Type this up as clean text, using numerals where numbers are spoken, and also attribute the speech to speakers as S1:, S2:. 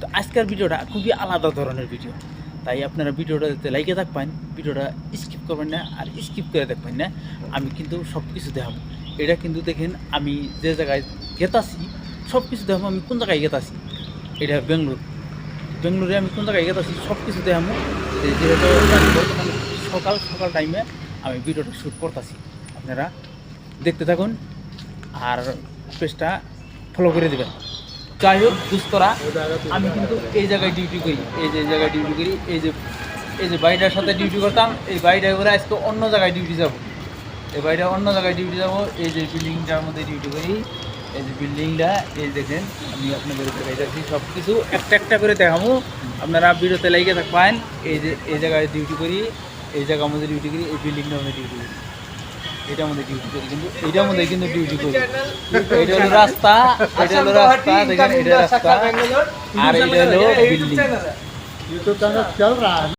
S1: তো আজকের ভিডিওটা খুবই আলাদা ধরনের ভিডিও, তাই আপনারা ভিডিওটা যাতে লাইকে থাকবেন, ভিডিওটা স্কিপ করবেন না, আর স্কিপ করে দেখবেন না। আমি কিন্তু সব কিছু দেখাবো। এটা কিন্তু দেখেন আমি যে জায়গায় গেতাছি সব কিছু দেখাবো। আমি কোন জায়গায় গেতাছি, এটা বেঙ্গলোরে আমি কোন জায়গায় গেতাছি সব কিছু দেখাবো। যেহেতু বর্তমানে সকাল সকাল টাইমে আমি ভিডিওটা শ্যুট করতেছি, আপনারা দেখতে থাকুন আর পেজটা ফলো করে দেবেন। যাই হোক দুস্তরা, আমি কিন্তু এই জায়গায় ডিউটি করি, এই জায়গায় ডিউটি করি, এই যে বাড়িটার সাথে ডিউটি করতাম, এই বাড়িটা করে আজকে অন্য জায়গায় ডিউটি যাব। এই বাড়িটা অন্য জায়গায় ডিউটি যাব। এই যে বিল্ডিংটার মধ্যে ডিউটি করি, এই যে বিল্ডিংটা, এই দেখেন আমি আপনাদের দেখাইতেছি সব কিছু একটা একটা করে দেখাবো। আপনারা ভিডিওতে লাইকে থাকবেন। এই জায়গায় ডিউটি করি, এই জায়গার মধ্যে ডিউটি করি, এই বিল্ডিংটার মধ্যে ডিউটি করি, এটার মধ্যে ডিউটি করি, কিন্তু এটার মধ্যে কিন্তু ডিউটি করি। এটা হলো রাস্তা, এটা হলো রাস্তা, দেখেন এটা রাস্তা, আর এটা হলো বিল্ডিং।
S2: यूट्यूब चैनल चल रहा है।